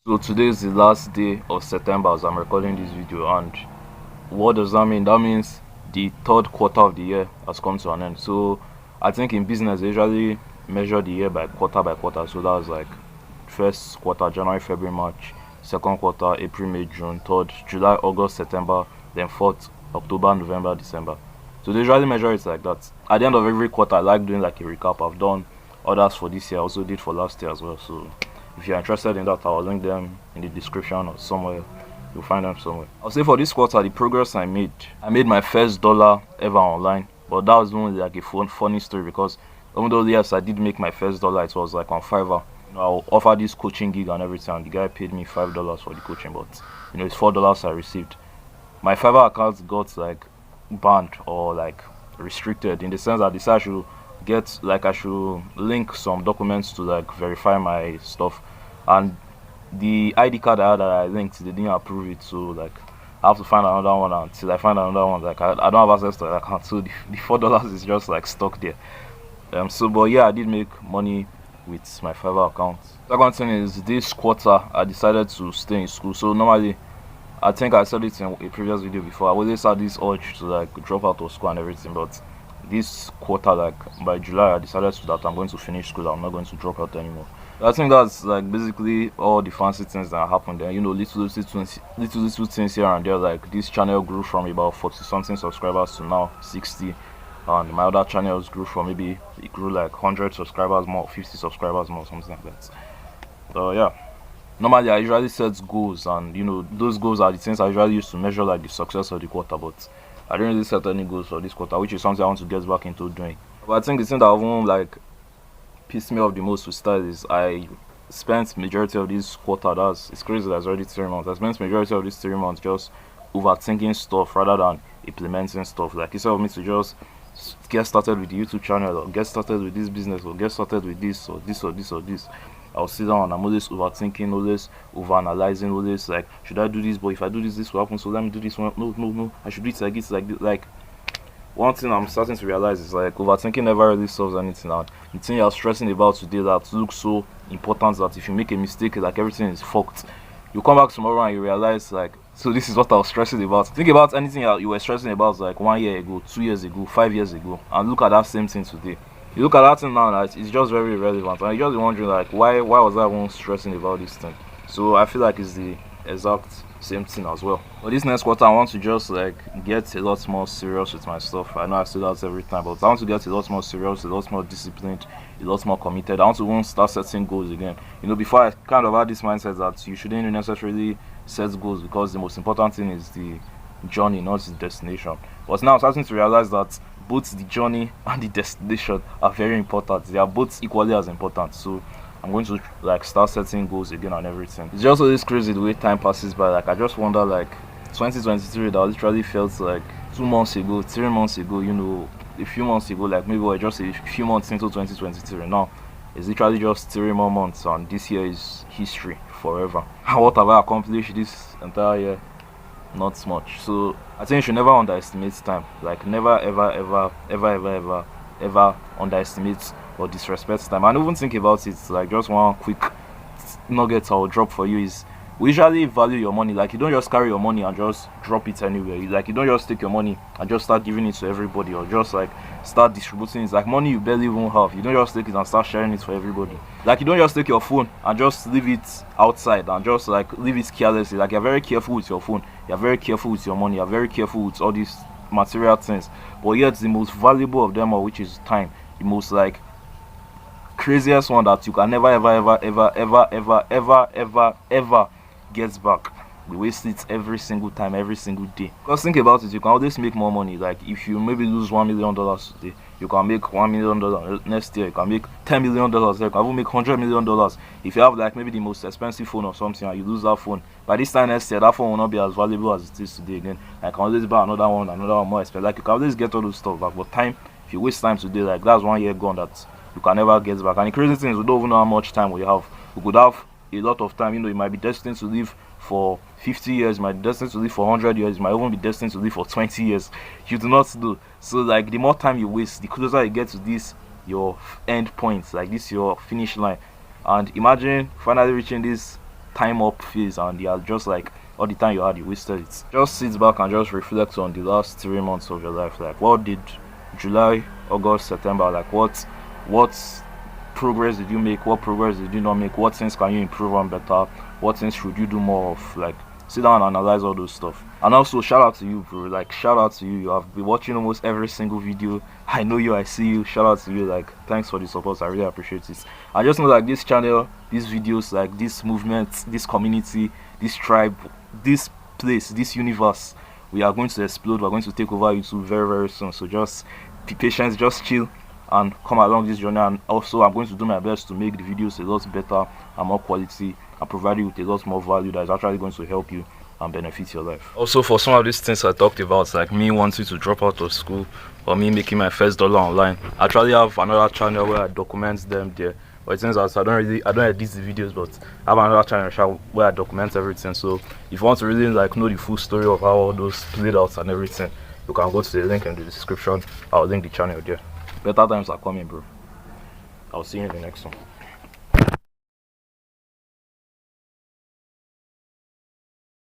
So today is the last day of September as I'm recording this video, and what does that mean? That means the third quarter of the year has come to an end. So I think in business they usually measure the year by quarter. So that's like first quarter, January, February, March, second quarter, April, May, June, third, July, August, September, then fourth, October, November, December. So they usually measure it like that. At the end of every quarter, I like doing like a recap. I've done others for this year, I also did for last year as well. So if you're interested in that, I'll link them in the description or somewhere. You'll find them somewhere. I'll say for this quarter, the progress I made my first dollar ever online. But that was only like a funny story, because even though yes, I did make my first dollar, it was like on Fiverr. I'll offer this coaching gig and everything, and the guy paid me $5 for the coaching, but it's $4 I received. My Fiverr account got like banned or like restricted, in the sense that I should I should link some documents to like verify my stuff, and the ID card I had that I linked, they didn't approve it. So like I have to find another one, until I find another one, like I don't have access to that account, so the $4 is just like stuck there. But yeah, I did make money with my Fiverr account. Second thing is, this quarter I decided to stay in school. So normally, I think I said it in a previous video before, I always had this urge to like drop out of school and everything, but this quarter, like by July, I decided that I'm going to finish school. I'm not going to drop out anymore. I think that's like basically all the fancy things that happened there. Little things here and there. Like this channel grew from about 40 something subscribers to now 60, and my other channels grew from it grew like 100 subscribers more, 50 subscribers more, something like that. So yeah. Normally I usually set goals, and those goals are the things I usually use to measure like the success of the quarter, but I didn't really set any goals for this quarter, which is something I want to get back into doing. But I think the thing that won't like piss me off the most to start is, I spent majority of this quarter, it's crazy, that's already 3 months, I spent majority of these 3 months just overthinking stuff rather than implementing stuff. Like, instead of me to just get started with the YouTube channel, or get started with this business, or get started with this or this or this or this, I'll sit down and I'm always overthinking, always overanalyzing, always like, should I do this? But if I do this, this will happen. So let me do this one. No. I should do it like this, like this. Like, one thing I'm starting to realize is like overthinking never really solves anything. And the thing you're stressing about today that looks so important, that if you make a mistake, like everything is fucked. You come back tomorrow and you realize, like, so this is what I was stressing about. Think about anything you were stressing about like 1 year ago, 2 years ago, 5 years ago, and look at that same thing today. You look at that thing now, like, it's just very irrelevant, and you're just wondering like, why was I even stressing about this thing? So I feel like it's the exact same thing as well. But this next quarter, I want to just like get a lot more serious with my stuff. I know I say that every time, but I want to get a lot more serious, a lot more disciplined, a lot more committed. I want to even start setting goals again. Before, I kind of had this mindset that you shouldn't necessarily set goals, because the most important thing is the journey, not the destination. But now I'm starting to realize that both the journey and the destination are very important. They are both equally as important. So I'm going to like start setting goals again and everything. It's just always crazy the way time passes by. Like, I just wonder, like, 2023, that literally felt like 2 months ago, 3 months ago, a few months ago, like maybe we're just a few months into 2023 now. It's literally just 3 more months, and this year is history forever. And what have I accomplished this entire year? Not much. So I think you should never underestimate time. Like, never ever underestimate or disrespect time. And even think about it, like, just one quick nugget I'll drop for you is, we usually value your money. Like, you don't just carry your money and just drop it anywhere. You don't just take your money and just start giving it to everybody, or just like start distributing it. Like, money you barely even have, you don't just take it and start sharing it for everybody. Like, you don't just take your phone and just leave it outside and just like leave it carelessly. Like, you're very careful with your phone, you're very careful with your money, you're very careful with all these material things, but yet the most valuable of them all, which is time, the most like craziest one that you can never ever gets back, we waste it every single time, every single day. Because think about it, you can always make more money. Like, if you maybe lose $1 million today, you can make $1 million next year. You can make $10 million. You can even make $100 million. If you have like maybe the most expensive phone or something, and you lose that phone, by this time next year, that phone will not be as valuable as it is today again. I can always buy another one more expensive. Like, you can always get all those stuff back. But time, if you waste time today, like, that's 1 year gone that you can never get back. And the crazy thing is, we don't even know how much time we have. We could have a lot of time. You might be destined to live for 50 years, you might be destined to live for 100 years, you might even be destined to live for 20 years. You do not know. So like, the more time you waste, the closer you get to this your end point, like this your finish line. And imagine finally reaching this time up phase, and you are just like all the time you had, you wasted it. Just sit back and just reflect on the last 3 months of your life. Like, what did July, August, September, like what progress did you make, what progress did you not make, what things can you improve on better, what things should you do more of. Like, sit down and analyze all those stuff. And also shout out to you, bro. Like, shout out to you. You have been watching almost every single video. I know you, I see you. Shout out to you. Like, thanks for the support. I really appreciate it. I just know, like, this channel, these videos, like this movement, this community, this tribe, this place, this universe, we are going to explode. We're going to take over YouTube very, very soon. So just be patient, just chill and come along this journey. And also, I'm going to do my best to make the videos a lot better and more quality, and provide you with a lot more value that is actually going to help you and benefit your life. Also, for some of these things I talked about, like me wanting to drop out of school or me making my first dollar online, I actually have another channel where I document them there. But it turns out I don't edit the videos, but I have another channel where I document everything. So if you want to really like know the full story of how all those played out and everything, you can go to the link in the description. I'll link the channel there. Better times are coming, bro. I'll see you in the next one.